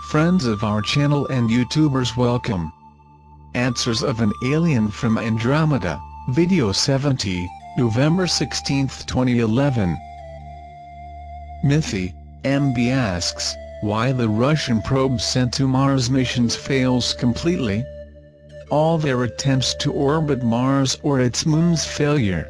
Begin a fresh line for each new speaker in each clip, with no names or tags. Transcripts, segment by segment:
Friends of our channel and YouTubers, welcome. Answers of an Alien from Andromeda, Video 70, November 16, 2011. Mithy, MB asks, why the Russian probe sent to Mars missions fails completely? All their attempts to orbit Mars or its moons failure.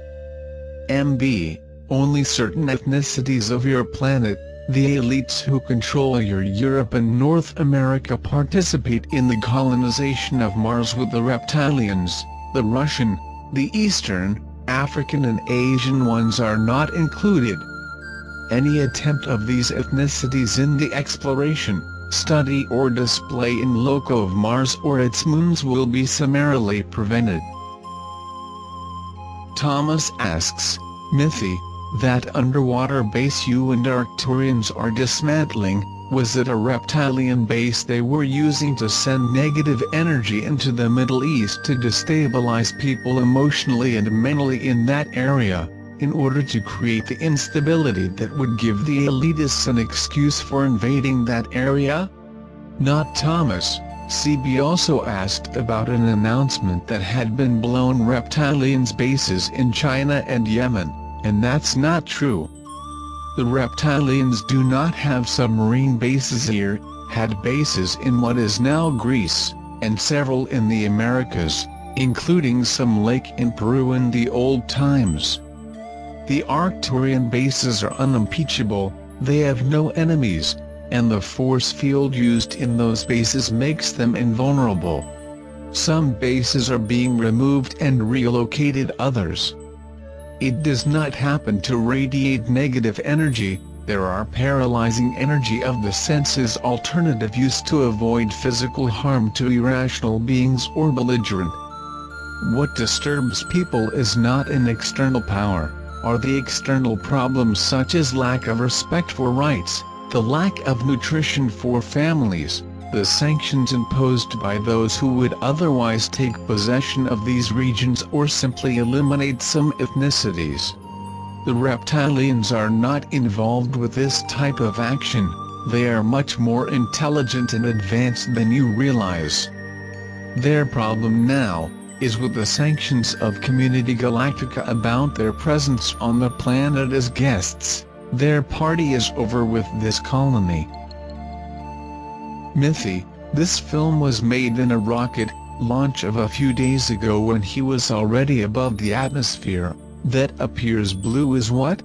MB, only certain ethnicities of your planet, the elites who control your Europe and North America, participate in the colonization of Mars, with the reptilians, the Russian, the Eastern, African and Asian ones are not included. Any attempt of these ethnicities in the exploration, study or display in loco of Mars or its moons will be summarily prevented. Thomas asks, Mithy, that underwater base you and Arcturians are dismantling, was it a reptilian base they were using to send negative energy into the Middle East to destabilize people emotionally and mentally in that area, in order to create the instability that would give the elitists an excuse for invading that area? Not Thomas. CB also asked about an announcement that had been blown reptilians bases in China and Yemen, and that's not true. The reptilians do not have submarine bases here, had bases in what is now Greece, and several in the Americas, including some lake in Peru in the old times. The Arcturian bases are unimpeachable, they have no enemies, and the force field used in those bases makes them invulnerable. Some bases are being removed and relocated others. It does not happen to radiate negative energy, there are paralyzing energy of the senses alternative used to avoid physical harm to irrational beings or belligerent. What disturbs people is not an external power, are the external problems such as lack of respect for rights, the lack of nutrition for families, the sanctions imposed by those who would otherwise take possession of these regions or simply eliminate some ethnicities. The reptilians are not involved with this type of action, they are much more intelligent and advanced than you realize. Their problem now is with the sanctions of Community Galactica about their presence on the planet as guests. Their party is over with this colony. Mithy, this film was made in a rocket launch of a few days ago when he was already above the atmosphere. That appears blue is what?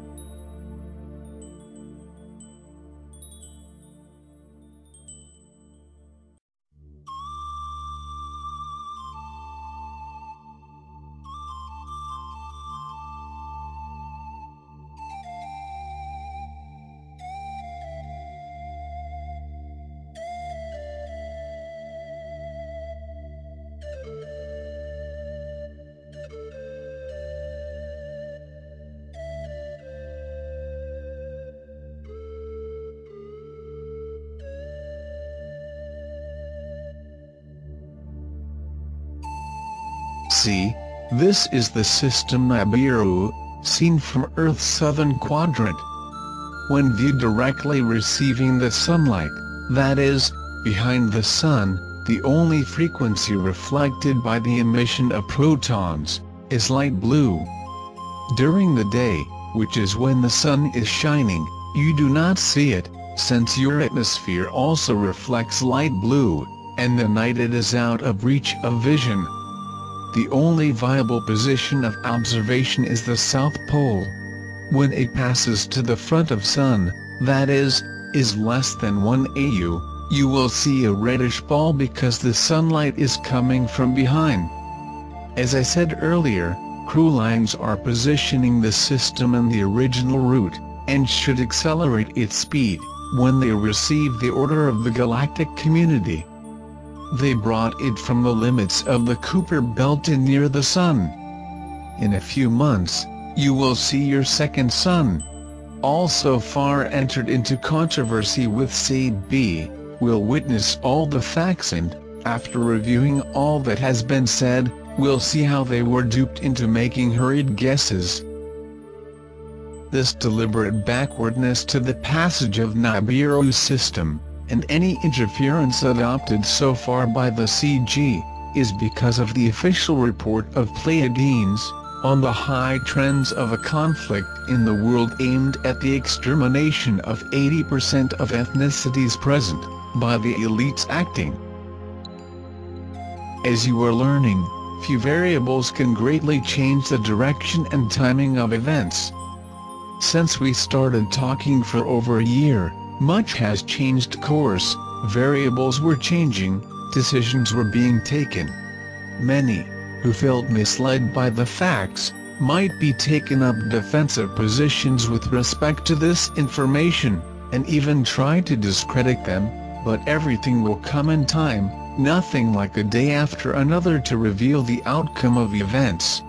See, this is the system Nibiru, seen from Earth's southern quadrant. When viewed directly receiving the sunlight, that is, behind the sun, the only frequency reflected by the emission of protons is light blue. During the day, which is when the sun is shining, you do not see it, since your atmosphere also reflects light blue, and the night it is out of reach of vision. The only viable position of observation is the South Pole. When it passes to the front of Sun, that is less than 1 AU, you will see a reddish ball because the sunlight is coming from behind. As I said earlier, crew lines are positioning the system in the original route, and should accelerate its speed when they receive the order of the galactic community. They brought it from the limits of the Kuiper belt in near the Sun. In a few months, you will see your second sun. Also far entered into controversy with CB, will witness all the facts and, after reviewing all that has been said, will see how they were duped into making hurried guesses. This deliberate backwardness to the passage of Nibiru's system, and any interference adopted so far by the CG is because of the official report of Pleiadians on the high trends of a conflict in the world aimed at the extermination of 80% of ethnicities present, by the elites acting. As you are learning, few variables can greatly change the direction and timing of events. Since we started talking for over a year, much has changed course, variables were changing, decisions were being taken. Many, who felt misled by the facts, might be taken up defensive positions with respect to this information, and even try to discredit them, but everything will come in time, nothing like a day after another to reveal the outcome of events.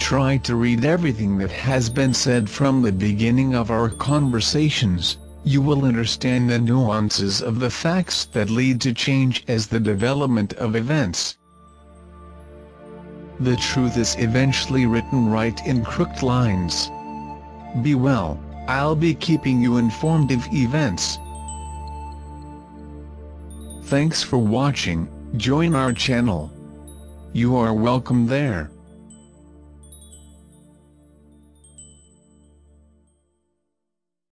Try to read everything that has been said from the beginning of our conversations. You will understand the nuances of the facts that lead to change as the development of events. The truth is eventually written right in crooked lines. Be well, I'll be keeping you informed of events. Thanks for watching, join our channel. You are welcome there.